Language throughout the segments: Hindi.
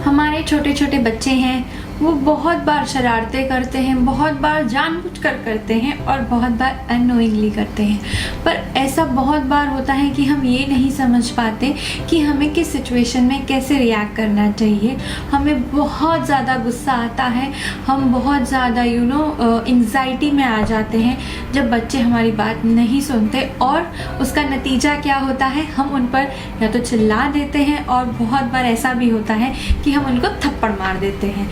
हमारे छोटे छोटे बच्चे हैं, वो बहुत बार शरारतें करते हैं, बहुत बार जानबूझकर करते हैं और बहुत बार अननोइंगली करते हैं। पर ऐसा बहुत बार होता है कि हम ये नहीं समझ पाते कि हमें किस सिचुएशन में कैसे रिएक्ट करना चाहिए। हमें बहुत ज़्यादा गुस्सा आता है, हम बहुत ज़्यादा एंग्जाइटी में आ जाते हैं जब बच्चे हमारी बात नहीं सुनते, और उसका नतीजा क्या होता है, हम उन पर या तो चिल्ला देते हैं और बहुत बार ऐसा भी होता है कि हम उनको थप्पड़ मार देते हैं,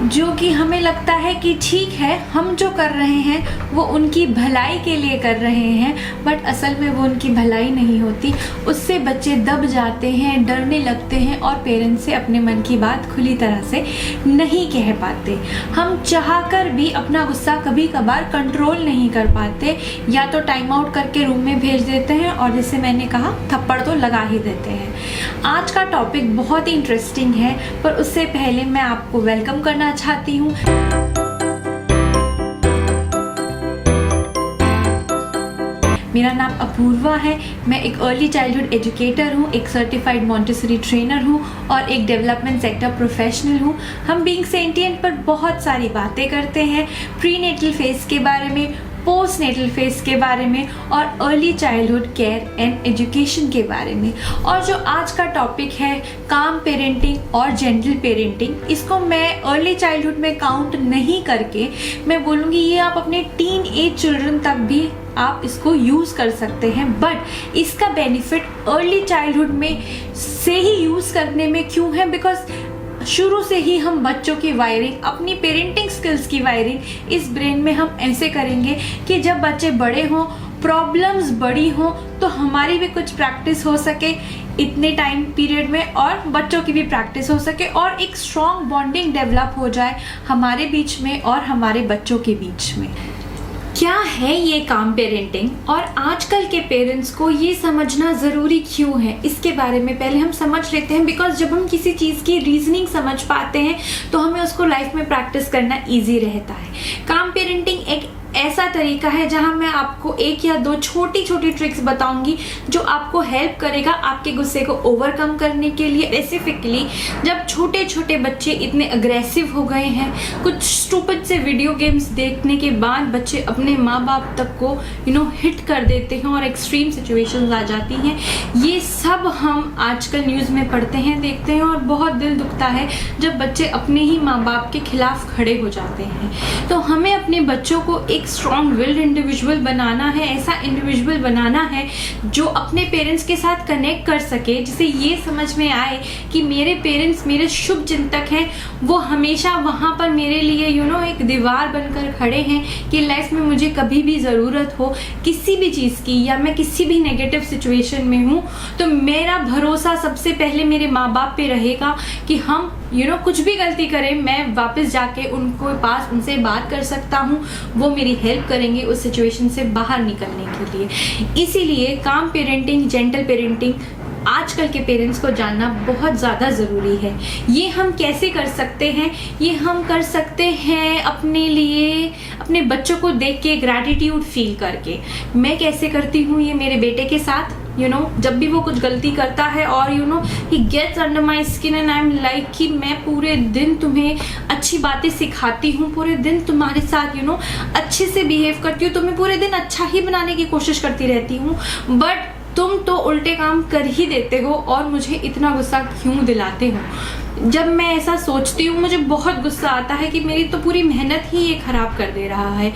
जो कि हमें लगता है कि ठीक है, हम जो कर रहे हैं वो उनकी भलाई के लिए कर रहे हैं, बट असल में वो उनकी भलाई नहीं होती। उससे बच्चे दब जाते हैं, डरने लगते हैं और पेरेंट्स से अपने मन की बात खुली तरह से नहीं कह पाते। हम चाहकर भी अपना गुस्सा कभी कभार कंट्रोल नहीं कर पाते, या तो टाइम आउट करके रूम में भेज देते हैं और जैसे मैंने कहा थप्पड़ तो लगा ही देते हैं। आज का टॉपिक बहुत ही इंटरेस्टिंग है, पर उससे पहले मैं आपको वेलकम करना चाहती हूँ। मेरा नाम अपूर्वा है, मैं एक अर्ली चाइल्डहुड एजुकेटर हूँ, एक सर्टिफाइड मॉन्टेसरी ट्रेनर हूँ और एक डेवलपमेंट सेक्टर प्रोफेशनल हूँ। हम बीइंग सेंटिएंट पर बहुत सारी बातें करते हैं, प्री नेटल फेज के बारे में, पोस्ट नेटल फेज के बारे में और early childhood care and education के बारे में। और जो आज का टॉपिक है काम पेरेंटिंग और जेंटल पेरेंटिंग, इसको मैं अर्ली चाइल्डहुड में काउंट नहीं करके मैं बोलूँगी ये आप अपने टीन एज चिल्ड्रन तक भी आप इसको यूज़ कर सकते हैं। बट इसका बेनिफिट अर्ली चाइल्डहुड में से ही यूज़ करने में क्यों है, बिकॉज शुरू से ही हम बच्चों की वायरिंग, अपनी पेरेंटिंग स्किल्स की वायरिंग इस ब्रेन में हम ऐसे करेंगे कि जब बच्चे बड़े हों, प्रॉब्लम्स बड़ी हों, तो हमारी भी कुछ प्रैक्टिस हो सके इतने टाइम पीरियड में और बच्चों की भी प्रैक्टिस हो सके और एक स्ट्रॉन्ग बॉन्डिंग डेवलप हो जाए हमारे बीच में और हमारे बच्चों के बीच में। क्या है ये काम पेरेंटिंग और आजकल के पेरेंट्स को ये समझना ज़रूरी क्यों है, इसके बारे में पहले हम समझ लेते हैं। बिकॉज जब हम किसी चीज़ की रीजनिंग समझ पाते हैं तो हमें उसको लाइफ में प्रैक्टिस करना ईजी रहता है। काम पेरेंटिंग एक ऐसा तरीका है जहां मैं आपको एक या दो छोटी छोटी ट्रिक्स बताऊंगी जो आपको हेल्प करेगा आपके गुस्से को ओवरकम करने के लिए। स्पेसिफिकली जब छोटे छोटे बच्चे इतने अग्रेसिव हो गए हैं, कुछ स्टूपिड से वीडियो गेम्स देखने के बाद बच्चे अपने माँ बाप तक को हिट कर देते हैं और एक्सट्रीम सिचुएशंस आ जाती हैं। ये सब हम आजकल न्यूज़ में पढ़ते हैं, देखते हैं और बहुत दिल दुखता है जब बच्चे अपने ही माँ बाप के खिलाफ खड़े हो जाते हैं। तो हमें अपने बच्चों को एक स्ट्रॉन्ग विल्ड इंडिविजुअल बनाना है, ऐसा इंडिविजुअल बनाना है जो अपने पेरेंट्स के साथ कनेक्ट कर सके, जिसे ये समझ में आए कि मेरे पेरेंट्स मेरे शुभ चिंतक हैं, वो हमेशा वहाँ पर मेरे लिए एक दीवार बनकर खड़े हैं कि लाइफ में मुझे कभी भी ज़रूरत हो किसी भी चीज़ की या मैं किसी भी नेगेटिव सिचुएशन में हूँ तो मेरा भरोसा सबसे पहले मेरे माँ बाप पे रहेगा कि हम कुछ भी गलती करें मैं वापस जाके उनको पास उनसे बात कर सकता हूँ, वो मेरी हेल्प करेंगे उस सिचुएशन से बाहर निकलने के लिए। इसीलिए काम पेरेंटिंग, जेंटल पेरेंटिंग आजकल के पेरेंट्स को जानना बहुत ज़्यादा ज़रूरी है। ये हम कैसे कर सकते हैं? ये हम कर सकते हैं अपने लिए, अपने बच्चों को देख के ग्रैटिट्यूड फील करके। मैं कैसे करती हूँ ये मेरे बेटे के साथ, जब भी वो कुछ गलती करता है और he gets under my skin and I am like कि मैं पूरे दिन तुम्हें अच्छी बातें सिखाती हूँ, पूरे दिन तुम्हारे साथ अच्छे से बिहेव करती हूँ, तुम्हें पूरे दिन अच्छा ही बनाने की कोशिश करती रहती हूँ, बट तुम तो उल्टे काम कर ही देते हो और मुझे इतना गुस्सा क्यों दिलाते हो। जब मैं ऐसा सोचती हूँ मुझे बहुत गुस्सा आता है कि मेरी तो पूरी मेहनत ही ये ख़राब कर दे रहा है।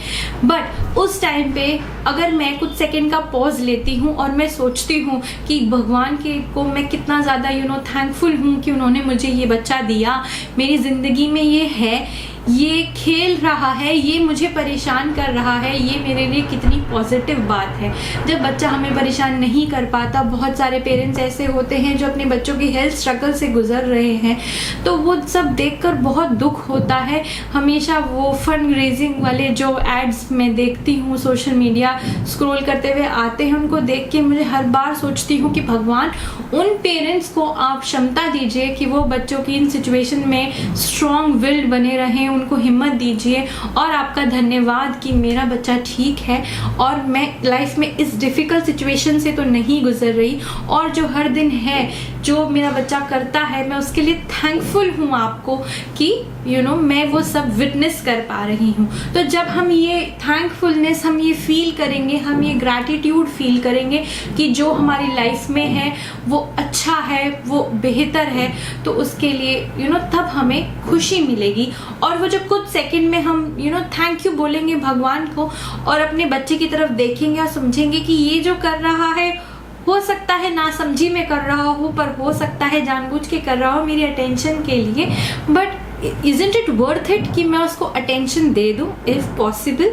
बट उस टाइम पे अगर मैं कुछ सेकंड का पॉज लेती हूँ और मैं सोचती हूँ कि भगवान को मैं कितना ज़्यादा थैंकफुल हूँ कि उन्होंने मुझे ये बच्चा दिया, मेरी ज़िंदगी में ये है, ये खेल रहा है, ये मुझे परेशान कर रहा है, ये मेरे लिए कितनी पॉजिटिव बात है। जब बच्चा हमें परेशान नहीं कर पाता, बहुत सारे पेरेंट्स ऐसे होते हैं जो अपने बच्चों की हेल्थ स्ट्रगल से गुजर रहे हैं, तो वो सब देखकर बहुत दुख होता है। हमेशा वो फंड रेजिंग वाले जो एड्स मैं देखती हूँ सोशल मीडिया स्क्रॉल करते हुए आते हैं, उनको देख के मुझे हर बार सोचती हूँ कि भगवान उन पेरेंट्स को आप क्षमता दीजिए कि वो बच्चों की इन सिचुएशन में स्ट्रॉन्ग विल्ड बने रहें, उनको हिम्मत दीजिए। और आपका धन्यवाद कि मेरा बच्चा ठीक है और मैं लाइफ में इस डिफ़िकल्ट सिचुएशन से तो नहीं गुजर रही, और जो हर दिन है जो मेरा बच्चा करता है मैं उसके लिए थैंकफुल हूँ आपको कि मैं वो सब विटनेस कर पा रही हूँ। तो जब हम ये थैंकफुलनेस हम ये फील करेंगे, हम ये ग्रैटिट्यूड फील करेंगे कि जो हमारी लाइफ में है वो अच्छा है, वो बेहतर है, तो उसके लिए तब हमें खुशी मिलेगी। और वो जब कुछ सेकंड में हम थैंक यू बोलेंगे भगवान को और अपने बच्चे की तरफ देखेंगे और समझेंगे कि ये जो कर रहा है हो सकता है ना समझी में कर रहा हूँ, पर हो सकता है जानबूझ के कर रहा हूँ मेरी अटेंशन के लिए, but isn't it worth it कि मैं उसको अटेंशन दे दूँ इफ़ पॉसिबल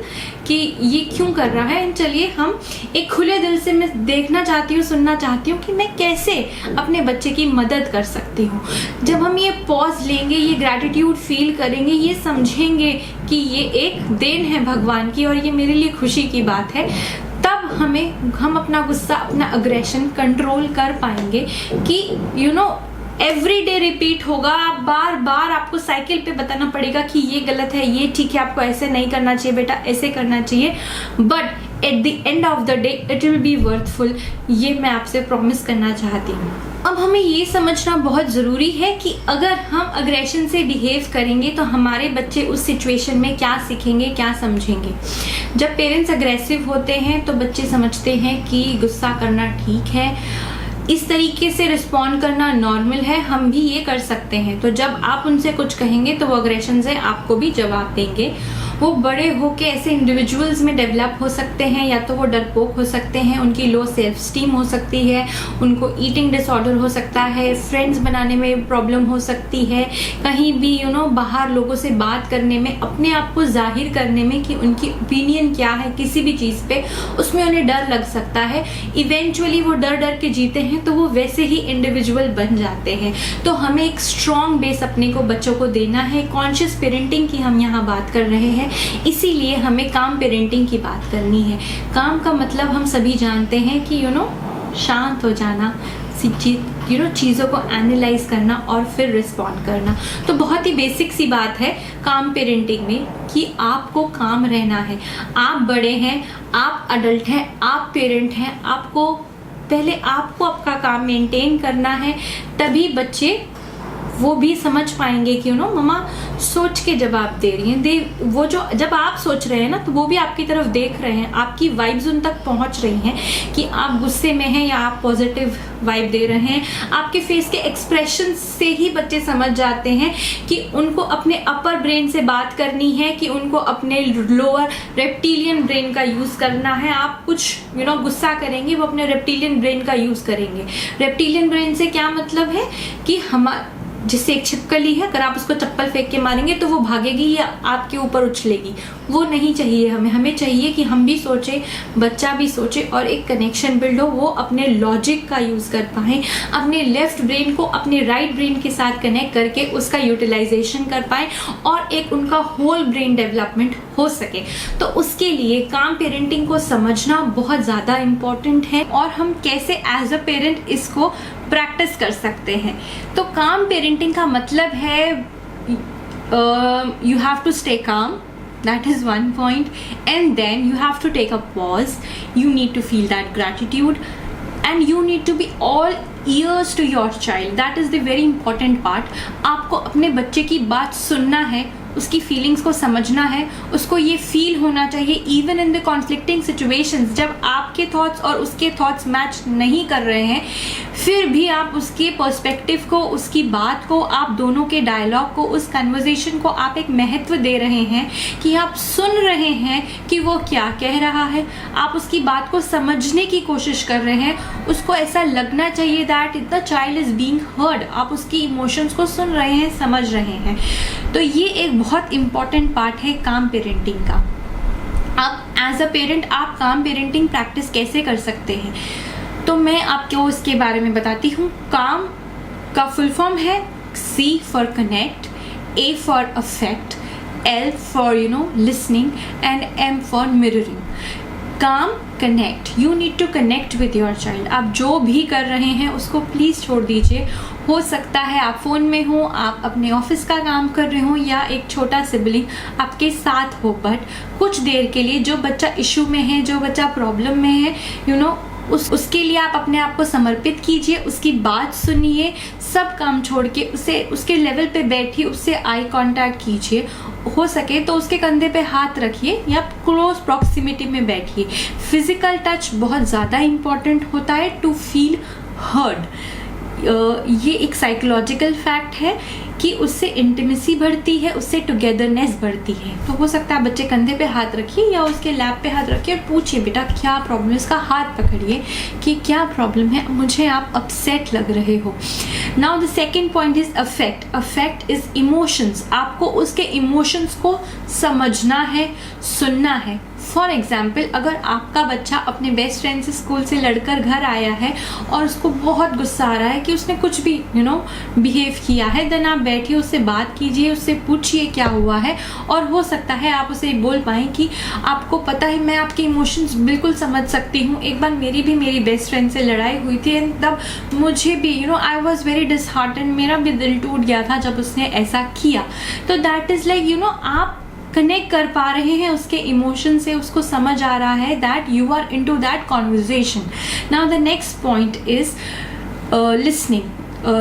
कि ये क्यों कर रहा है। चलिए हम एक खुले दिल से मैं देखना चाहती हूँ, सुनना चाहती हूँ कि मैं कैसे अपने बच्चे की मदद कर सकती हूँ। जब हम ये पॉज लेंगे, ये ग्रैटिट्यूड फील करेंगे, ये समझेंगे कि ये एक देन है भगवान की और ये मेरे लिए खुशी की बात है, तब हम अपना गुस्सा, अपना अग्रेशन कंट्रोल कर पाएंगे कि एवरी डे रिपीट होगा। आप बार बार आपको साइकिल पे बताना पड़ेगा कि ये गलत है, ये ठीक है, आपको ऐसे नहीं करना चाहिए बेटा, ऐसे करना चाहिए, but at the end of the day it will be worthful. ये मैं आपसे प्रॉमिस करना चाहती हूँ। अब हमें ये समझना बहुत ज़रूरी है कि अगर हम अग्रेशन से बिहेव करेंगे तो हमारे बच्चे उस सिचुएशन में क्या सीखेंगे, क्या समझेंगे। जब पेरेंट्स अग्रेसिव होते हैं तो बच्चे समझते हैं कि गुस्सा करना ठीक है, इस तरीके से रिस्पॉन्ड करना नॉर्मल है, हम भी ये कर सकते हैं। तो जब आप उनसे कुछ कहेंगे तो वो अग्रेशन से आपको भी जवाब देंगे। वो बड़े होके ऐसे इंडिविजुअल्स में डेवलप हो सकते हैं, या तो वो डरपोक हो सकते हैं, उनकी लो सेल्फ स्टीम हो सकती है, उनको ईटिंग डिसऑर्डर हो सकता है, फ्रेंड्स बनाने में प्रॉब्लम हो सकती है, कहीं भी बाहर लोगों से बात करने में, अपने आप को जाहिर करने में कि उनकी ओपिनियन क्या है किसी भी चीज़ पे, उसमें उन्हें डर लग सकता है। इवेंचुअली वो डर डर के जीते हैं तो वो वैसे ही इंडिविजुअल बन जाते हैं। तो हमें एक स्ट्रॉन्ग बेस अपने को बच्चों को देना है। कॉन्शियस पेरेंटिंग की हम यहाँ बात कर रहे हैं, इसीलिए हमें काम पेरेंटिंग की बात करनी है। काम का मतलब हम सभी जानते हैं कि शांत हो जाना, चीज़ों को एनालाइज करना और फिर रिस्पॉन्ड करना। तो बहुत ही बेसिक सी बात है काम पेरेंटिंग में कि आपको काम रहना है। आप बड़े हैं, आप अडल्ट हैं, आप पेरेंट हैं, पहले आपको आपका काम मेंटेन करना है, तभी बच्चे वो भी समझ पाएंगे कि मम्मा सोच के जवाब दे रही हैं। वो जो जब आप सोच रहे हैं ना तो वो भी आपकी तरफ देख रहे हैं, आपकी वाइब्स उन तक पहुंच रही हैं कि आप गुस्से में हैं या आप पॉजिटिव वाइब दे रहे हैं। आपके फेस के एक्सप्रेशन से ही बच्चे समझ जाते हैं कि उनको अपने अपर ब्रेन से बात करनी है कि उनको अपने लोअर रेप्टिलियन ब्रेन का यूज़ करना है। आप कुछ गुस्सा करेंगे, वो अपने रेप्टिलियन ब्रेन का यूज़ करेंगे। रेप्टिलियन ब्रेन से क्या मतलब है कि जिससे एक छिपकली है, अगर आप उसको चप्पल फेंक के मारेंगे तो वो भागेगी या आपके ऊपर उछलेगी। वो नहीं चाहिए हमें चाहिए कि हम भी सोचें, बच्चा भी सोचे और एक कनेक्शन बिल्ड हो। वो अपने लॉजिक का यूज़ कर पाएँ, अपने लेफ्ट ब्रेन को अपने राइट ब्रेन के साथ कनेक्ट करके उसका यूटिलाइजेशन कर पाएँ और एक उनका होल ब्रेन डेवलपमेंट हो सके। तो उसके लिए काम पेरेंटिंग को समझना बहुत ज़्यादा इम्पॉर्टेंट है और हम कैसे एज अ पेरेंट इसको प्रैक्टिस कर सकते हैं। तो काम पेरेंटिंग का मतलब है you have to stay calm, that is one point, and then you have to take a pause, you need to feel that gratitude and you need to be all ears to your child, that is the very important part। आपको अपने बच्चे की बात सुनना है, उसकी फीलिंग्स को समझना है, उसको ये फील होना चाहिए even in the conflicting situations, जब आपके थॉट्स और उसके थॉट्स मैच नहीं कर रहे हैं, फिर भी आप उसके पर्सपेक्टिव को, उसकी बात को, आप दोनों के डायलॉग को, उस कन्वर्सेशन को आप एक महत्व दे रहे हैं कि आप सुन रहे हैं कि वो क्या कह रहा है, आप उसकी बात को समझने की कोशिश कर रहे हैं। उसको ऐसा लगना चाहिए that the child is being heard, आप उसकी इमोशंस को सुन रहे हैं, समझ रहे हैं। तो ये एक बहुत इंपॉर्टेंट पार्ट है काम पेरेंटिंग का। अब एज अ पेरेंट आप काम पेरेंटिंग प्रैक्टिस कैसे कर सकते हैं, तो मैं आपको इसके बारे में बताती हूँ। काम का फुल फॉर्म है C for connect, A for affect, L for listening and M for mirroring. Calm connect, you need to connect with your child. आप जो भी कर रहे हैं उसको प्लीज़ छोड़ दीजिए। हो सकता है आप फ़ोन में हो, आप अपने ऑफिस का काम कर रहे हो या एक छोटा सिबलिंग आपके साथ हो, बट कुछ देर के लिए जो बच्चा इशू में है, जो बच्चा प्रॉब्लम में है, उसके लिए आप अपने आप को समर्पित कीजिए, उसकी बात सुनिए, सब काम छोड़ के उसके लेवल पे बैठिए, उससे आई कांटेक्ट कीजिए, हो सके तो उसके कंधे पे हाथ रखिए या क्लोज प्रॉक्सिमिटी में बैठिए। फिजिकल टच बहुत ज़्यादा इम्पॉर्टेंट होता है टू फील हर्ड। ये एक साइकोलॉजिकल फैक्ट है कि उससे इंटीमेसी बढ़ती है, उससे टुगेदरनेस बढ़ती है। तो हो सकता है बच्चे कंधे पे हाथ रखिए या उसके लैप पे हाथ रखिए और पूछिए बेटा क्या प्रॉब्लम है, उसका हाथ पकड़िए कि क्या प्रॉब्लम है, मुझे आप अपसेट लग रहे हो। Now the second point is affect. Affect is emotions. आपको उसके इमोशंस को समझना है, सुनना है। फॉर एग्जाम्पल, अगर आपका बच्चा अपने बेस्ट फ्रेंड से स्कूल से लड़कर घर आया है और उसको बहुत गुस्सा आ रहा है कि उसने कुछ भी बिहेव किया है, देन आप बैठिए, उससे बात कीजिए, उससे पूछिए क्या हुआ है। और हो सकता है आप उसे बोल पाएँ कि आपको पता है मैं आपके इमोशंस बिल्कुल समझ सकती हूँ, एक बार मेरी बेस्ट फ्रेंड से लड़ाई हुई थी, तब मुझे भी आई वॉज वेरी डिसहार्टेंड, मेरा भी दिल टूट गया था जब उसने ऐसा किया। तो दैट इज़ लाइक आप कनेक्ट कर पा रहे हैं उसके इमोशन से, उसको समझ आ रहा है that you are into that conversation. Now the next point is listening.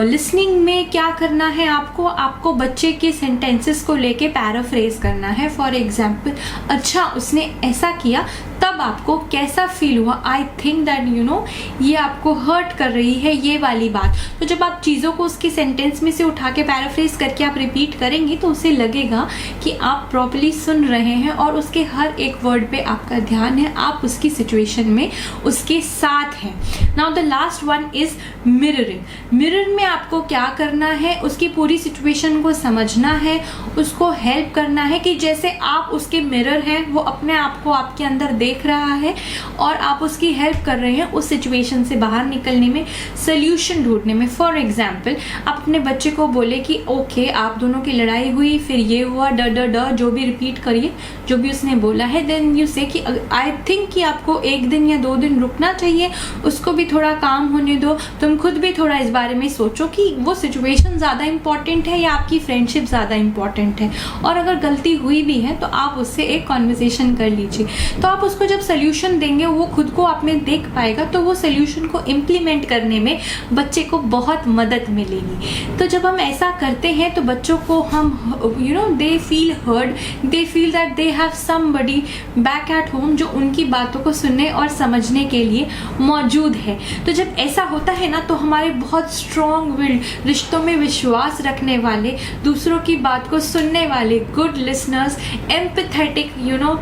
Listening में क्या करना है आपको बच्चे के सेंटेंसेस को लेके पैराफ्रेज करना है। फॉर एग्जाम्पल, अच्छा उसने ऐसा किया, तब आपको कैसा फील हुआ? आई थिंक दैट ये आपको हर्ट कर रही है ये वाली बात। तो जब आप चीज़ों को उसके सेंटेंस में से उठा के पैराफ्रेज करके आप रिपीट करेंगे तो उसे लगेगा कि आप प्रॉपर्ली सुन रहे हैं और उसके हर एक वर्ड पे आपका ध्यान है, आप उसकी सिचुएशन में उसके साथ हैं। Now the last one is mirroring. Mirror में आपको क्या करना है? उसकी पूरी सिचुएशन को समझना है, उसको हेल्प करना है कि जैसे आप उसके मिरर हैं, वो अपने आप को आपके अंदर देख रहा है और आप उसकी हेल्प कर रहे हैं उस सिचुएशन से बाहर निकलने में, सोल्यूशन ढूंढने में। फॉर एग्जाम्पल, आप अपने बच्चे को बोले कि ओके आप दोनों की लड़ाई हुई, फिर ये हुआ, ड ड ड जो भी रिपीट करिए जो भी उसने बोला है। देन यू से कि आई थिंक कि आपको 1 दिन या 2 दिन रुकना चाहिए, उसको भी थोड़ा काम होने दो, तुम खुद भी थोड़ा इस बारे में सोचो कि वो सिचुएशन ज़्यादा इंपॉर्टेंट है या आपकी फ्रेंडशिप ज़्यादा इंपॉर्टेंट है। और अगर गलती हुई भी है तो आप उससे एक कॉन्वर्सेशन कर लीजिए। तो आप उसको जब सोल्यूशन देंगे वो खुद को आप में देख पाएगा, तो वो सोल्यूशन को इम्प्लीमेंट करने में बच्चे को बहुत मदद मिलेगी। तो जब हम ऐसा करते हैं तो बच्चों को हम they feel heard, they feel that they have somebody back at home जो उनकी बातों को सुनने और समझने के लिए मौजूद है। तो जब ऐसा होता है ना तो हमारे बहुत स्ट्रॉन्ग विल्ड, रिश्तों में विश्वास रखने वाले, दूसरों की बात को सुनने वाले, गुड लिसनर्स, एम्पैथेटिक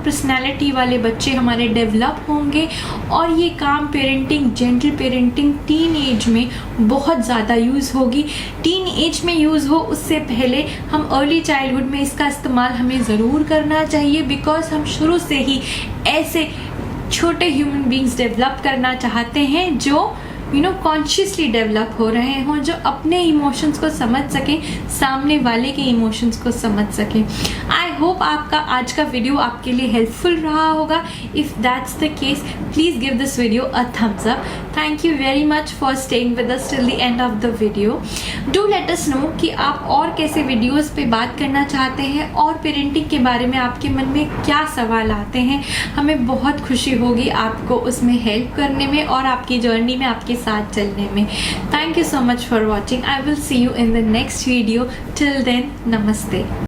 पर्सनैलिटी वाले बच्चे हमारे डेवलप होंगे। और ये काम parenting, gentle parenting teen age में बहुत ज़्यादा यूज़ होगी। टीन एज में यूज़ हो उससे पहले हम अर्ली चाइल्डहुड में इसका इस्तेमाल हमें ज़रूर करना चाहिए, बिकॉज हम शुरू से ही ऐसे छोटे ह्यूमन बींग्स डेवलप करना चाहते हैं जो कॉन्शियसली डेवलप हो रहे हों, जो अपने इमोशंस को समझ सकें, सामने वाले के इमोशंस को समझ सकें। आई होप आपका आज का वीडियो आपके लिए हेल्पफुल रहा होगा। If that's the case, please give this video a thumbs up. Thank you very much for staying with us till the end of the video. Do let us know कि आप और कैसे वीडियोस पे बात करना चाहते हैं और पेरेंटिंग के बारे में आपके मन में क्या सवाल आते हैं। हमें बहुत खुशी होगी आपको उसमें हेल्प करने में और आपकी जर्नी में आपके साथ चलने में। Thank you so much for watching. I will see you in the next video. Till then, नमस्ते।